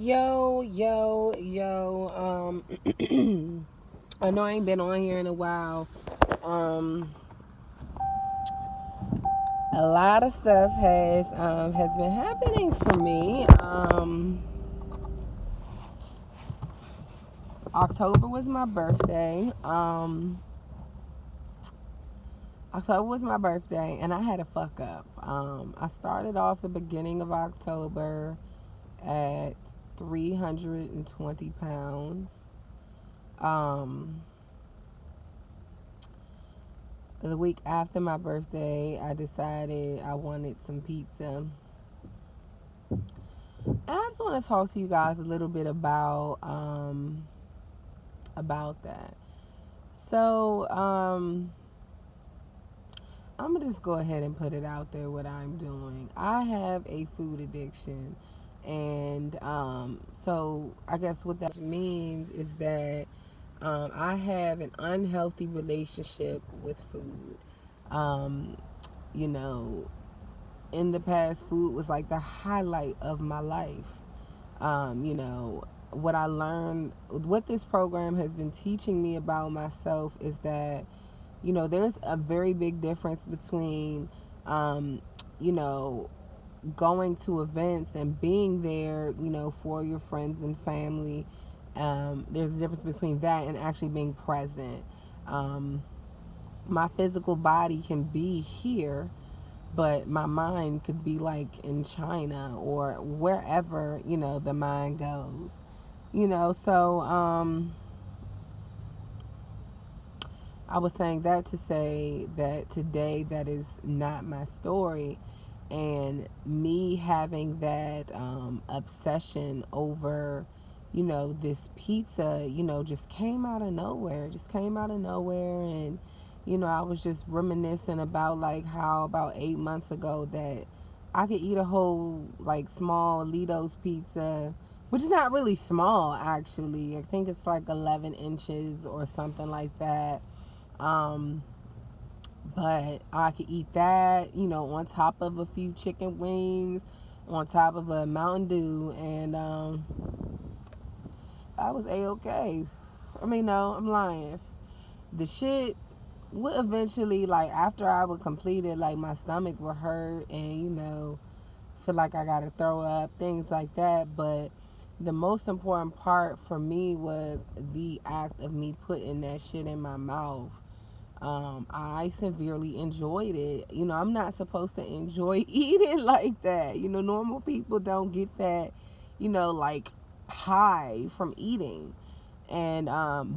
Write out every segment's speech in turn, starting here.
Yo. I know I ain't been on here in a while. Um, a lot of stuff has been happening for me. October was my birthday. October was my birthday, and I had a fuck up. I started off the beginning of October at 320 pounds. Um, the week after my birthday, I decided I wanted some pizza. And I just want to talk to you guys a little bit about that. So, I'm gonna just go ahead and put it out there what I'm doing. I have a food addiction, and so I guess what that means is that I have an unhealthy relationship with food. Um, you know, in the past, food was like the highlight of my life. What I learned, what this program has been teaching me about myself is that, there's a very big difference between, um, you know, going to events and being there, for your friends and family. There's a difference between that and actually being present. Um, my physical body can be here, but my mind could be like in China or wherever, the mind goes. So I was saying that to say that today that is not my story, and me having that obsession over, this pizza, just came out of nowhere. Just came out of nowhere, and I was just reminiscing about like how about 8 months ago that I could eat a whole like small Lido's pizza, which is not really small actually. I think it's like 11 inches or something like that. um, but I could eat that, on top of a few chicken wings, on top of a Mountain Dew, and I was a-okay. I mean, no, I'm lying. The shit would eventually, like, after I would complete it, like, my stomach would hurt and, feel like I gotta throw up, things like that. But the most important part for me was the act of me putting that shit in my mouth. I severely enjoyed it. I'm not supposed to enjoy eating like that. Normal people don't get that, like high from eating. And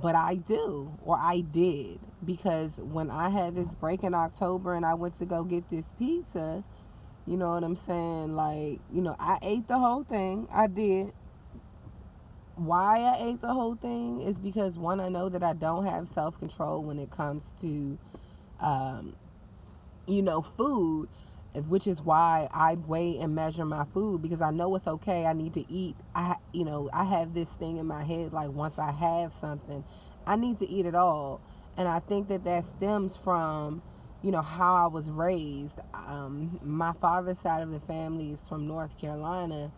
but I do, or I did, because when I had this break in October and I went to go get this pizza, you know what I'm saying? Like, I ate the whole thing. I did. Why I ate the whole thing is because one, I know that I don't have self control when it comes to um, food, which is why I weigh and measure my food, because I know it's okay. I need to eat. I have this thing in my head, like once I have something, I need to eat it all. And I think that that stems from, how I was raised. My father's side of the family is from North Carolina.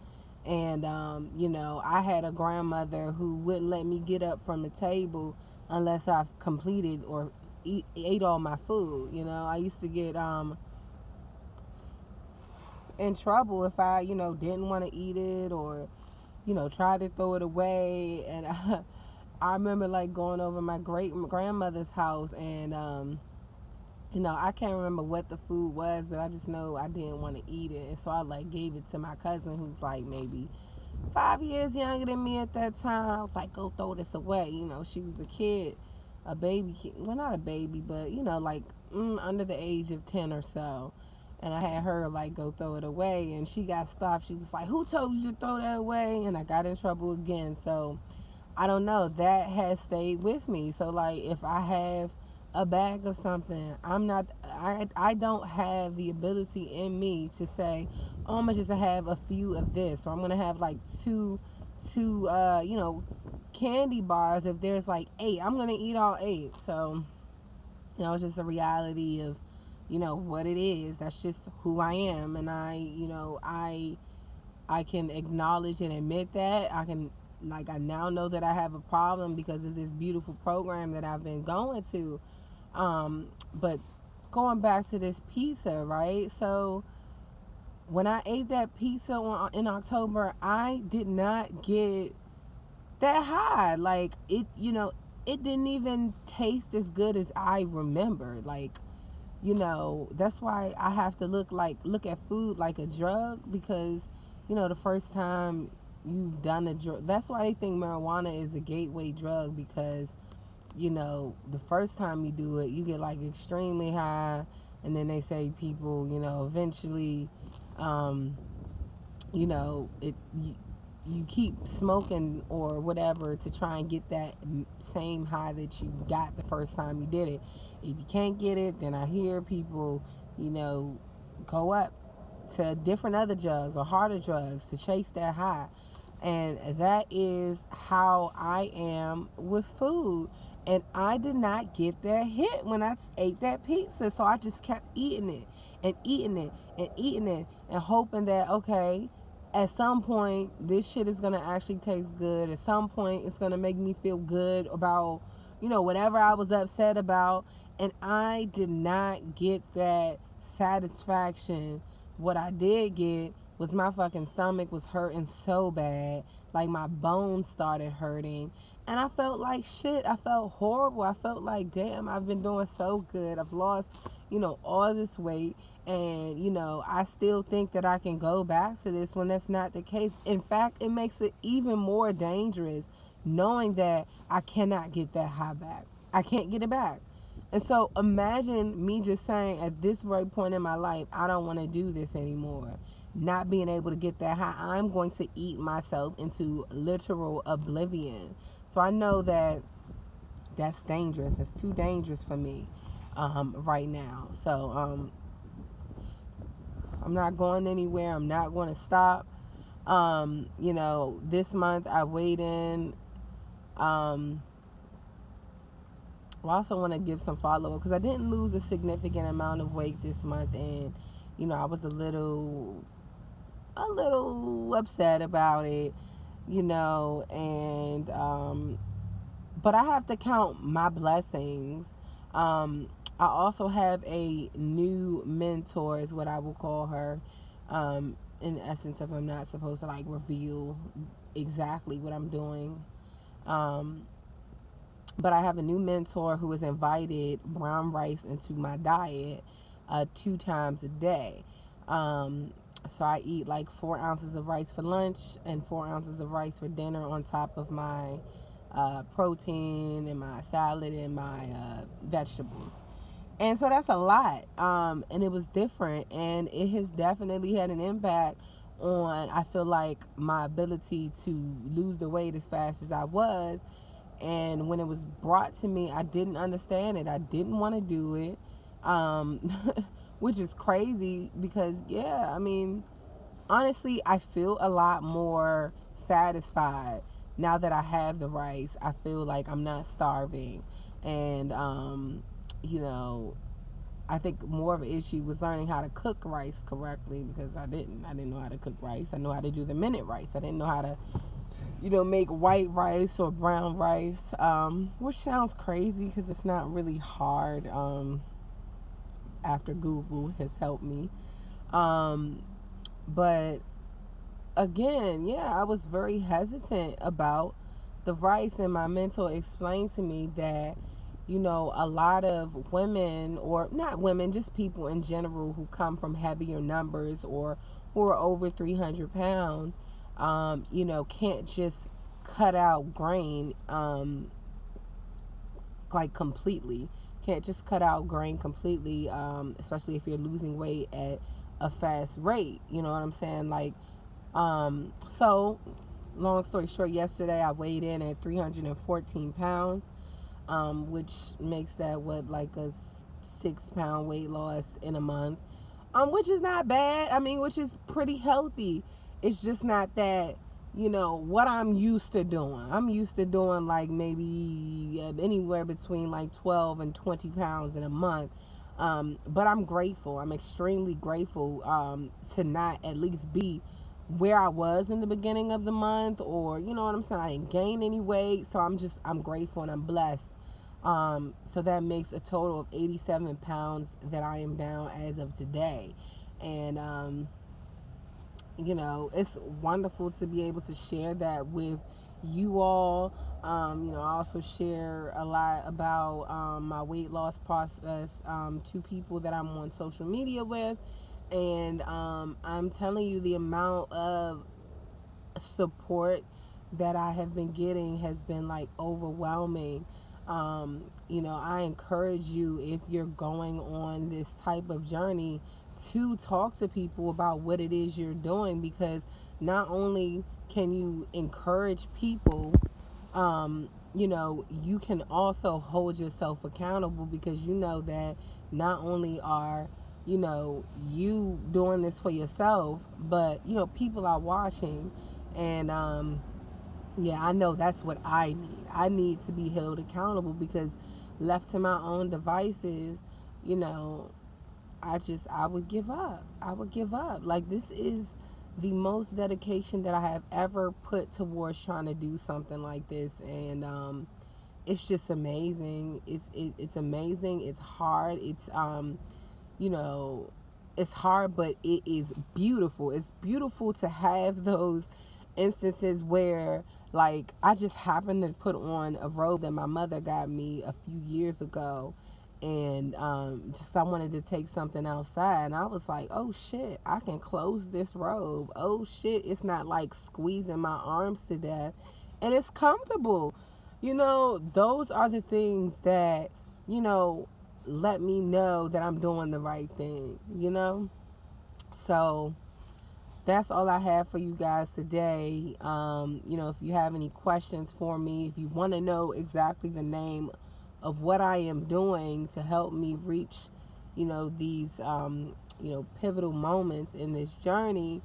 And, I had a grandmother who wouldn't let me get up from the table unless I've completed or ate all my food. I used to get in trouble if I, didn't want to eat it or, tried to throw it away. And I remember like going over my great grandmother's house, and I can't remember what the food was, but I just know I didn't want to eat it. And so I like gave it to my cousin who's like maybe 5 years younger than me at that time. I was like, go throw this away. She was a kid, a baby kid. Well, not a baby, but, like under the age of 10 or so. And I had her like go throw it away, and she got stopped. She was like, who told you to throw that away? And I got in trouble again. So I don't know. That has stayed with me. So like if I have a bag of something, I don't have the ability in me to say, oh, I'm gonna just have a few of this, or I'm gonna have like two candy bars. If there's like 8, I'm gonna eat all 8. So it's just a reality of what it is. That's just who I am. And I I can acknowledge and admit that. I now know that I have a problem because of this beautiful program that I've been going to. But going back to this pizza, right? So when I ate that pizza in October, I did not get that high. Like it didn't even taste as good as I remembered. Like, that's why I have to look at food like a drug, because the first time you've done a drug, that's why they think marijuana is a gateway drug, because the first time you do it, you get like extremely high, and then they say people, eventually, um, you keep smoking or whatever to try and get that same high that you got the first time you did it. If you can't get it, then I hear people, go up to different other drugs or harder drugs to chase that high. And that is how I am with food. And I did not get that hit when I ate that pizza. So I just kept eating it and eating it and eating it and hoping that, okay, at some point this shit is gonna actually taste good. At some point it's gonna make me feel good about, whatever I was upset about. And I did not get that satisfaction. What I did get was my fucking stomach was hurting so bad. Like my bones started hurting. And I felt like shit. I felt horrible. I felt like, damn, I've been doing so good. I've lost, all this weight. And, I still think that I can go back to this when that's not the case. In fact, it makes it even more dangerous knowing that I cannot get that high back. I can't get it back. And so imagine me just saying at this very point in my life, I don't want to do this anymore. Not being able to get that high, I'm going to eat myself into literal oblivion. So I know that that's dangerous. It's too dangerous for me right now. So I'm not going anywhere. I'm not going to stop. This month I weighed in. I also want to give some follow up because I didn't lose a significant amount of weight this month, and I was a little upset about it, and but I have to count my blessings. I also have a new mentor, is what I will call her. In essence, if I'm not supposed to like reveal exactly what I'm doing. But I have a new mentor who has invited brown rice into my diet 2 times a day. So I eat like 4 ounces of rice for lunch and 4 ounces of rice for dinner on top of my protein and my salad and my vegetables. And so that's a lot. And it was different. And it has definitely had an impact on, I feel like, my ability to lose the weight as fast as I was. And when it was brought to me, I didn't understand it. I didn't want to do it. Which is crazy because, yeah, I mean, honestly, I feel a lot more satisfied now that I have the rice. I feel like I'm not starving. And, I think more of an issue was learning how to cook rice correctly because I didn't know how to cook rice. I know how to do the minute rice. I didn't know how to, make white rice or brown rice, which sounds crazy because it's not really hard. After Google has helped me. But again, yeah, I was very hesitant about the rice, and my mentor explained to me that, a lot of women, or not women, just people in general who come from heavier numbers or who are over 300 pounds, can't just cut out grain, like completely. Can't just cut out grain completely, especially if you're losing weight at a fast rate. You know what I'm saying? Like, so long story short, yesterday I weighed in at 314 pounds, which makes that like a 6-pound weight loss in a month, which is not bad. I mean, which is pretty healthy. It's just not that, what I'm used to doing. I'm used to doing like maybe anywhere between like 12 and 20 pounds in a month. But I'm grateful. I'm extremely grateful to not at least be where I was in the beginning of the month, or you know what I'm saying, I didn't gain any weight. So I'm grateful and I'm blessed. So that makes a total of 87 pounds that I am down as of today. And you know, it's wonderful to be able to share that with you all. You know, I also share a lot about my weight loss process to people that I'm on social media with. And I'm telling you, the amount of support that I have been getting has been like overwhelming. You know, I encourage you, if you're going on this type of journey, to talk to people about what it is you're doing, because not only can you encourage people, you know, you can also hold yourself accountable, because you know that not only are, you know, you doing this for yourself, but you know, people are watching. And yeah, I know that's what I need. I need to be held accountable, because left to my own devices, you know, I would give up. I would give up. Like, this is the most dedication that I have ever put towards trying to do something like this. And it's just amazing. It's amazing. It's hard. It's you know, it's hard, but it is beautiful. It's beautiful to have those instances where, like, I just happened to put on a robe that my mother got me a few years ago, and just I wanted to take something outside, and I was like, oh shit, I can close this robe. Oh shit, it's not like squeezing my arms to death, and it's comfortable. You know, those are the things that, you know, let me know that I'm doing the right thing, you know? So that's all I have for you guys today. You know, if you have any questions for me, if you want to know exactly the name of what I am doing to help me reach, you know, these, you know, pivotal moments in this journey,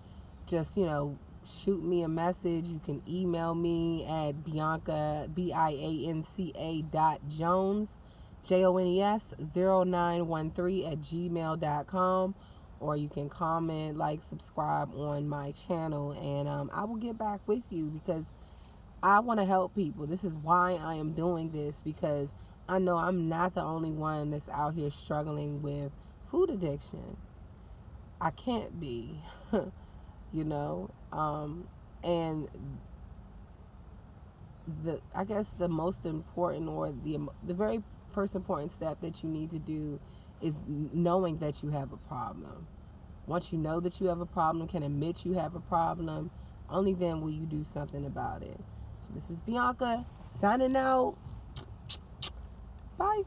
just, you know, shoot me a message. You can email me at Bianca, Bianca .Jones, Jones 0913 at gmail.com. Or you can comment, like, subscribe on my channel, and I will get back with you, because I want to help people. This is why I am doing this, because I know I'm not the only one that's out here struggling with food addiction. I can't be, you know. And the I guess the most important, or the very first important step that you need to do is knowing that you have a problem. Once you know that you have a problem, can admit you have a problem, only then will you do something about it. So this is Bianca signing out. Bye.